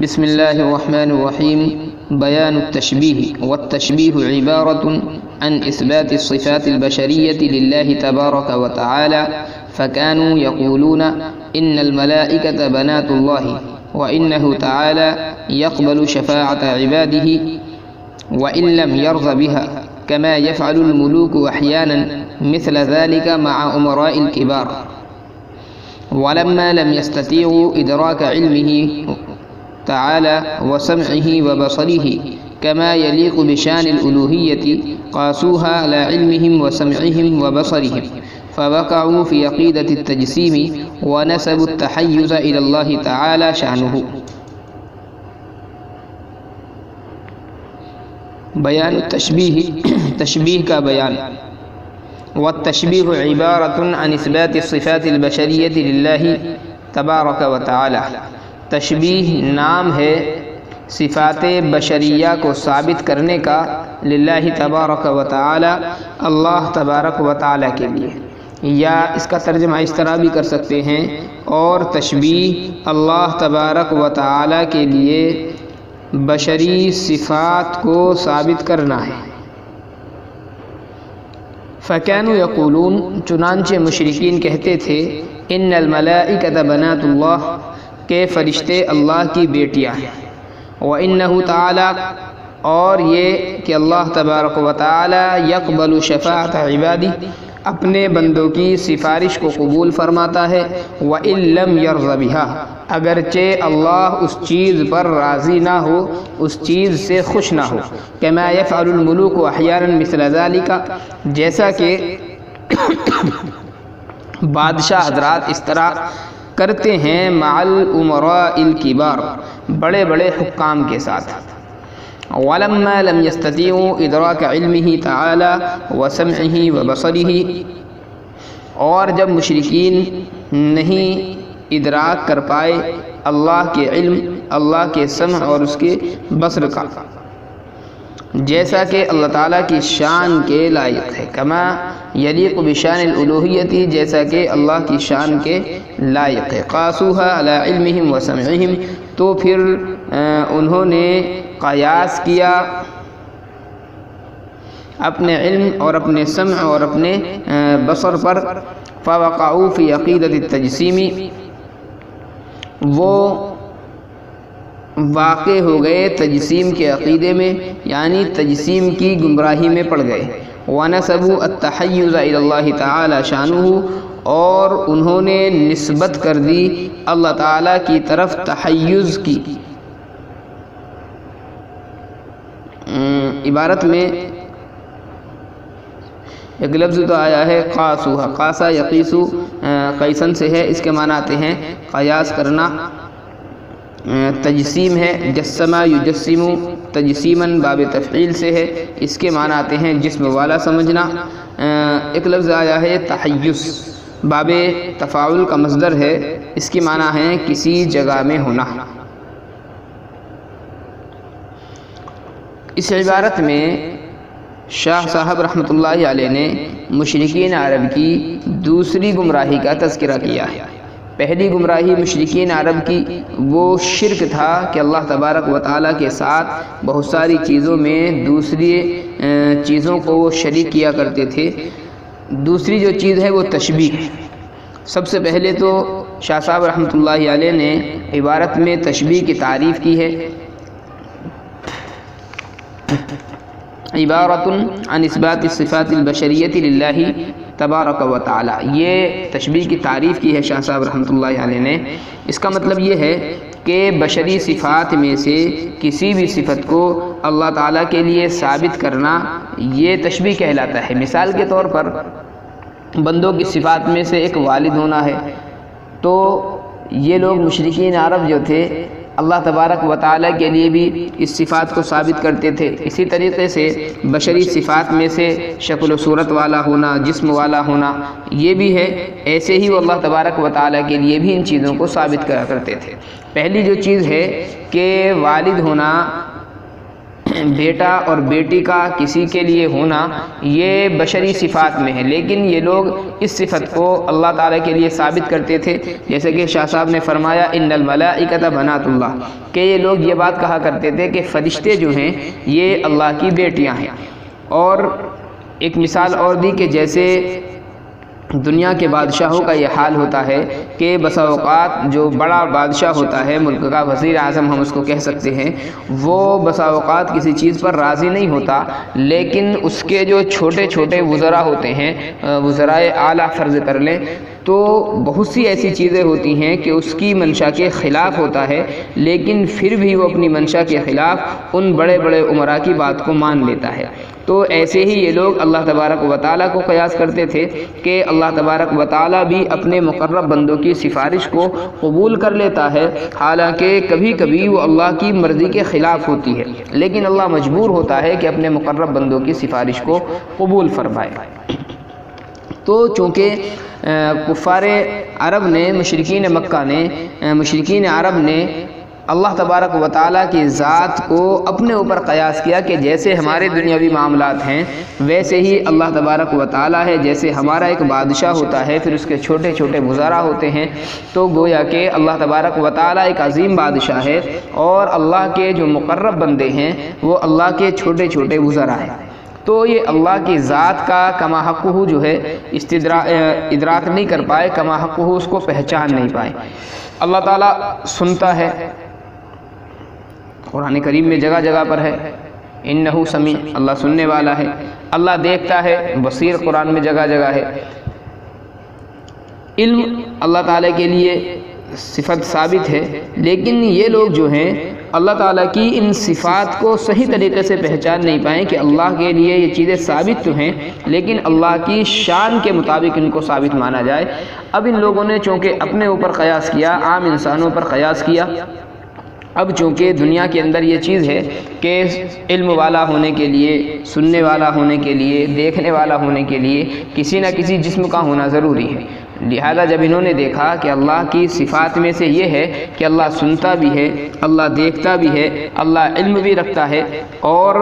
بسم الله الرحمن الرحيم. بيان التشبيه. والتشبيه عبارة عن إثبات الصفات البشرية لله تبارك وتعالى، فكانوا يقولون إن الملائكة بنات الله، وإنه تعالى يقبل شفاعة عباده وإن لم يرض بها، كما يفعل الملوك أحيانا مثل ذلك مع أمراء الكبار. ولما لم يستطيعوا إدراك علمه تعالى وسمعه وبصره كما يليق بشان الألوهية، قاسوها على علمهم وسمعهم وبصرهم، فوقعوا في عقيدة التجسيم ونسبوا التحيز إلى الله تعالى شأنه. بیان التشبیہ، تشبیہ کا بیان. والتشبیہ عبارۃ عن اثبات الصفات البشریۃ للہ تبارک و تعالی. تشبیہ نام ہے صفات بشریہ کو ثابت کرنے کا للہ تبارک و تعالی، اللہ تبارک و تعالی کے لیے، یا اس کا ترجمہ اس طرح بھی کر سکتے ہیں، اور تشبیہ اللہ تبارک و تعالی کے لیے بشری صفات کو ثابت کرنا ہے. فَكَانُوا يَقُولُونَ، چنانچہ مشرکین کہتے تھے، ان الملائکۃ بنات اللہ، کہ فرشتے اللہ کی بیٹیاں ہیں، وَإِنَّهُ تَعَالَى، اور یہ کہ اللہ تبارک و تعالی یقبل شفاعت عبادی، اپنے بندوں کی سفارش کو قبول فرماتا ہے، وَإِن لَّمْ يَرْضَ بِهَا، اگرچہ اللہ اس چیز پر راضی نہ ہو، اس چیز سے خوش نہ ہو. كما يفعل الملوك احيانا مثل ذلك، جیسا کہ بادشاہ حضرات اس طرح کرتے ہیں، مع الامراء الكبار، بڑے بڑے حکام کے ساتھ. ولما لم يستطيعوا ادراک علمه تعالی وسمعه وبصره، اور جب مشرکین نہیں ادراک کر پائے اللہ کے علم، اللہ کے سمع اور اس کے بصر کا، جیسا کہ اللہ تعالیٰ کی شان کے لائق ہے. کما یلیق بشان الالوہیت، جیسا کہ اللہ کی شان کے لائق ہے. قاسوها علی علمہم وسمعہم، تو پھر انہوں نے قیاس کیا اپنے علم اور اپنے سمع اور اپنے بصر پر. فوقعوا فی عقیدۃ التجسیم، وہ واقع ہو گئے تجسیم کے عقیدے میں، یعنی تجسیم کی گمراہی میں پڑ گئے. وَنَسَبُوا التَّحَيُّزَ إِلَى اللَّهِ تَعَالَى شَأْنُهُ، اور انہوں نے نسبت کر دی اللہ تعالیٰ کی طرف تحیز کی. عبارت میں ایک لفظ تو آیا ہے قاسوہا، قاسا یقیسو قیسن سے ہے، اس کے معنی آتے ہیں قیاس کرنا. تجسیم ہے جسمہ یجسم، تجسیماً باب تفعیل سے ہے، اس کے معنی آتے ہیں جسم والا سمجھنا. ایک لفظ آیا ہے تحیز، باب تفاعل کا مصدر ہے، اس کی معنی ہے کسی جگہ میں ہونا. اس عبارت میں شاہ صاحب رحمۃ اللہ علیہ نے مشرکین عرب کی دوسری گمراہی کا تذکرہ کیا ہے. پہلی گمراہی مشرکین عرب کی وہ شرک تھا کہ اللہ تبارک و تعالیٰ کے ساتھ بہت ساری چیزوں میں دوسری چیزوں کو وہ شریک کیا کرتے تھے. دوسری جو چیز ہے وہ تشبیہ. سب سے پہلے تو شاہ صاحب رحمۃ اللہ علیہ نے عبارت میں تشبیہ کی تعریف کی ہے. عبارۃ عن اثبات الصفات البشریۃ للہ تبارک و تعالی، یہ تشبیہ کی تعریف کی ہے شاہ صاحب رحمۃ اللہ علیہ نے. اس کا مطلب یہ ہے کہ بشری صفات میں سے کسی بھی صفت کو اللہ تعالیٰ کے لیے ثابت کرنا، یہ تشبیہ کہلاتا ہے. مثال کے طور پر بندوں کی صفات میں سے ایک والد ہونا ہے، تو یہ لوگ مشرکین عرب جو تھے اللہ تبارک و تعالیٰ کے لیے بھی اس صفات کو ثابت کرتے تھے. اسی طریقے سے بشری صفات میں سے شکل و صورت والا ہونا، جسم والا ہونا، یہ بھی ہے. ایسے ہی وہ اللہ تبارک و تعالیٰ کے لیے بھی ان چیزوں کو ثابت کرا کرتے تھے. پہلی جو چیز ہے کہ والد ہونا، بیٹا اور بیٹی کا کسی کے لیے ہونا یہ بشری صفات میں ہے، لیکن یہ لوگ اس صفت کو اللہ تعالیٰ کے لیے ثابت کرتے تھے، جیسے کہ شاہ صاحب نے فرمایا ان الملائکۃ بنات اللہ، کہ یہ لوگ یہ بات کہا کرتے تھے کہ فرشتے جو ہیں یہ اللہ کی بیٹیاں ہیں۔ اور ایک مثال اور دی کہ جیسے دنیا کے بادشاہوں کا یہ حال ہوتا ہے کہ بسا اوقات جو بڑا بادشاہ ہوتا ہے، ملک کا وزیر اعظم ہم اس کو کہہ سکتے ہیں، وہ بسا اوقات کسی چیز پر راضی نہیں ہوتا، لیکن اس کے جو چھوٹے چھوٹے وزراء ہوتے ہیں، وزرائے اعلیٰ فرض کر لیں، تو بہت سی ایسی چیزیں ہوتی ہیں کہ اس کی منشا کے خلاف ہوتا ہے، لیکن پھر بھی وہ اپنی منشا کے خلاف ان بڑے بڑے امراء کی بات کو مان لیتا ہے۔ تو ایسے ہی یہ لوگ اللہ تبارک و تعالیٰ کو قیاس کرتے تھے کہ اللہ تبارک و تعالیٰ بھی اپنے مقرب بندوں کی سفارش کو قبول کر لیتا ہے، حالانکہ کبھی کبھی وہ اللہ کی مرضی کے خلاف ہوتی ہے، لیکن اللہ مجبور ہوتا ہے کہ اپنے مقرب بندوں کی سفارش کو قبول فرمائے۔ تو چونکہ کفار عرب نے، مشرکین مکہ نے، مشرکین عرب نے اللہ تبارک و تعالیٰ کی ذات کو اپنے اوپر قیاس کیا کہ جیسے ہمارے دنیاوی معاملات ہیں ویسے ہی اللہ تبارک و تعالیٰ ہے، جیسے ہمارا ایک بادشاہ ہوتا ہے پھر اس کے چھوٹے چھوٹے وزراء ہوتے ہیں، تو گویا کہ اللہ تبارک و تعالیٰ ایک عظیم بادشاہ ہے اور اللہ کے جو مقرب بندے ہیں وہ اللہ کے چھوٹے چھوٹے وزراء ہیں۔ تو یہ اللہ کی ذات کا کما حقہ جو ہے ادراک نہیں کر پائے، کما حقہ اس کو پہچان نہیں پائے۔ اللہ تعالیٰ سنتا ہے، قرآن کریم میں جگہ جگہ پر ہے انہ سمیع، اللہ سننے والا ہے۔ اللہ دیکھتا ہے، بصیر قرآن میں جگہ جگہ ہے۔ علم اللہ تعالیٰ کے لیے صفت ثابت ہے، لیکن یہ لوگ جو ہیں اللہ تعالیٰ کی ان صفات کو صحیح طریقے سے پہچان نہیں پائیں کہ اللہ کے لیے یہ چیزیں ثابت تو ہیں لیکن اللہ کی شان کے مطابق ان کو ثابت مانا جائے۔ اب ان لوگوں نے چونکہ اپنے اوپر قیاس کیا، عام انسانوں پر قیاس کیا، اب چونکہ دنیا کے اندر یہ چیز ہے کہ علم والا ہونے کے لیے، سننے والا ہونے کے لیے، دیکھنے والا ہونے کے لیے کسی نہ کسی جسم کا ہونا ضروری ہے، لہذا جب انہوں نے دیکھا کہ اللہ کی صفات میں سے یہ ہے کہ اللہ سنتا بھی ہے، اللہ دیکھتا بھی ہے، اللہ علم بھی رکھتا ہے، اور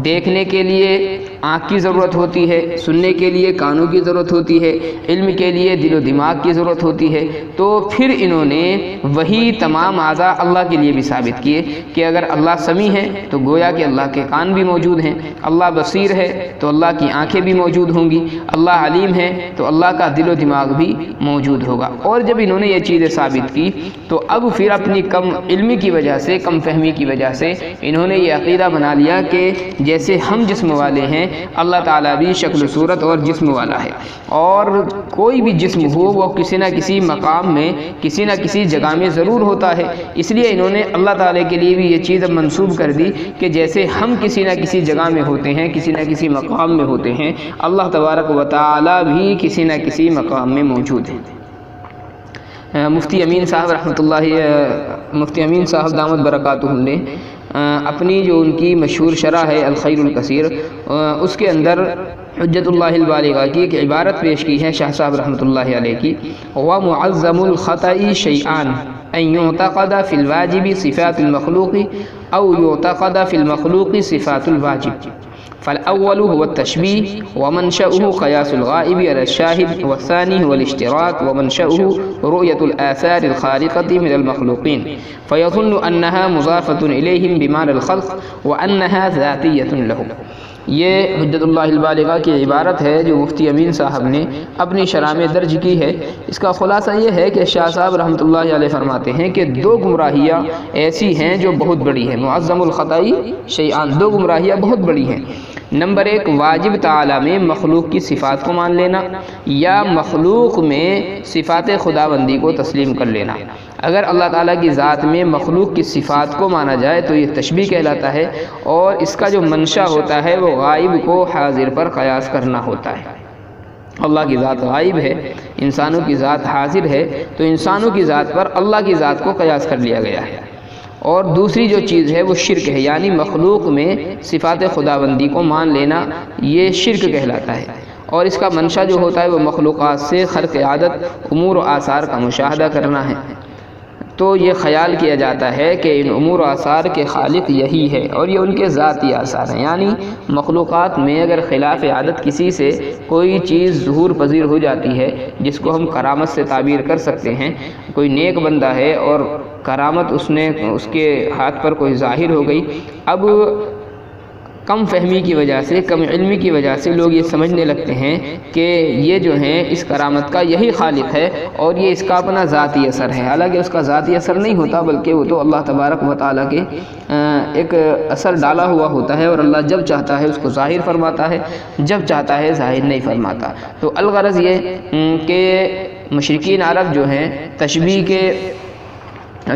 دیکھنے کے لیے آنکھ کی ضرورت ہوتی ہے، سننے کے لیے کانوں کی ضرورت ہوتی ہے، علم کے لیے دل و دماغ کی ضرورت ہوتی ہے، تو پھر انہوں نے وہی تمام اعضاء اللہ کے لیے بھی ثابت کیے کہ اگر اللہ سمیع ہے تو گویا کہ اللہ کے کان بھی موجود ہیں، اللہ بصیر ہے تو اللہ کی آنکھیں بھی موجود ہوں گی، اللہ علیم ہے تو اللہ کا دل و دماغ بھی موجود ہوگا۔ اور جب انہوں نے یہ چیزیں ثابت کی تو اب پھر اپنی کم علمی کی وجہ سے، کم فہمی کی وجہ سے انہوں نے یہ عقیدہ بنا لیا کہ جیسے ہم جسم والے ہیں اللہ تعالیٰ بھی شکل صورت اور جسم والا ہے، اور کوئی بھی جسم ہو وہ کسی نہ کسی مقام میں، کسی نہ کسی جگہ میں ضرور ہوتا ہے، اس لیے انہوں نے اللہ تعالیٰ کے لیے بھی یہ چیز اب منسوب کر دی کہ جیسے ہم کسی نہ کسی جگہ میں ہوتے ہیں، کسی نہ کسی مقام میں ہوتے ہیں، اللہ تبارک و تعالیٰ بھی کسی نہ کسی مقام میں موجود ہے۔ مفتی امین صاحب رحمۃ اللہ، مفتی امین صاحب دامت برکاتہ نے اپنی جو ان کی مشہور شرح ہے الخیر الکثیر، اس کے اندر حجت اللہ البالغہ کی ایک عبارت پیش کی ہے شاہ صاحب رحمۃ اللہ علیہ کی، وَمُعَظَّمُ الْخَطَئِ شَيْئَانِ أن يعتقد في الواجب صفات المخلوق أو يعتقد في المخلوق صفات الواجب، فالأول هو التشبيه ومنشأه قياس الغائب على الشاهد، والثاني هو الاشتراك ومنشأه رؤية الآثار الخارقة من المخلوقين، فيظن أنها مضافة إليهم بمعنى الخلق وأنها ذاتية لهم۔ یہ حجت اللہ البالغہ کی عبارت ہے جو مفتی امین صاحب نے اپنی شرح میں درج کی ہے۔ اس کا خلاصہ یہ ہے کہ شاہ صاحب رحمۃ اللہ علیہ فرماتے ہیں کہ دو گمراہیاں ایسی ہیں جو بہت بڑی ہیں، معظم الخطائی شیئان، دو گمراہیاں بہت بڑی ہیں۔ نمبر ایک، واجب تعالی میں مخلوق کی صفات کو مان لینا، یا مخلوق میں صفات خداوندی کو تسلیم کر لینا۔ اگر اللہ تعالیٰ کی ذات میں مخلوق کی صفات کو مانا جائے تو یہ تشبیہ کہلاتا ہے، اور اس کا جو منشا ہوتا ہے وہ غائب کو حاضر پر قیاس کرنا ہوتا ہے۔ اللہ کی ذات غائب ہے، انسانوں کی ذات حاضر ہے، تو انسانوں کی ذات پر اللہ کی ذات کو قیاس کر لیا گیا ہے۔ اور دوسری جو چیز ہے وہ شرک ہے، یعنی مخلوق میں صفات خداوندی کو مان لینا، یہ شرک کہلاتا ہے، اور اس کا منشا جو ہوتا ہے وہ مخلوقات سے خرق عادت، امور و آثار کا مشاہدہ کرنا ہے۔ تو یہ خیال کیا جاتا ہے کہ ان امور و آثار کے خالق یہی ہے اور یہ ان کے ذاتی آثار ہیں۔ یعنی مخلوقات میں اگر خلاف عادت کسی سے کوئی چیز ظہور پذیر ہو جاتی ہے جس کو ہم کرامت سے تعبیر کر سکتے ہیں، کوئی نیک بندہ ہے اور کرامت اس کے ہاتھ پر کوئی ظاہر ہو گئی، اب کم فہمی کی وجہ سے، کم علمی کی وجہ سے لوگ یہ سمجھنے لگتے ہیں کہ یہ جو ہیں اس کرامت کا یہی خالق ہے اور یہ اس کا اپنا ذاتی اثر ہے، حالانکہ اس کا ذاتی اثر نہیں ہوتا، بلکہ وہ تو اللہ تبارک و تعالیٰ کے ایک اثر ڈالا ہوا ہوتا ہے، اور اللہ جب چاہتا ہے اس کو ظاہر فرماتا ہے، جب چاہتا ہے ظاہر نہیں فرماتا۔ تو الغرض یہ کہ مشرکین عرب جو ہیں تشبیہ کے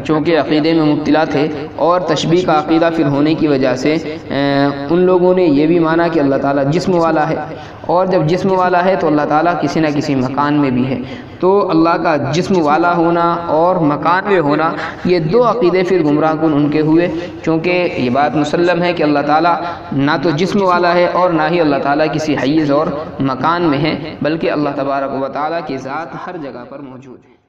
چونکہ عقیدے میں مبتلا تھے، اور تشبیہ کا عقیدہ پھر ہونے کی وجہ سے ان لوگوں نے یہ بھی مانا کہ اللہ تعالیٰ جسم والا ہے، اور جب جسم والا ہے تو اللہ تعالیٰ کسی نہ کسی مکان میں بھی ہے۔ تو اللہ کا جسم والا ہونا اور مکان میں ہونا، یہ دو عقیدے پھر گمراہ کن ان کے ہوئے، چونکہ یہ بات مسلم ہے کہ اللہ تعالیٰ نہ تو جسم والا ہے اور نہ ہی اللہ تعالیٰ کسی حیز اور مکان میں ہے، بلکہ اللہ تبارک و تعالیٰ کی ذات ہر جگہ پر موجود ہے۔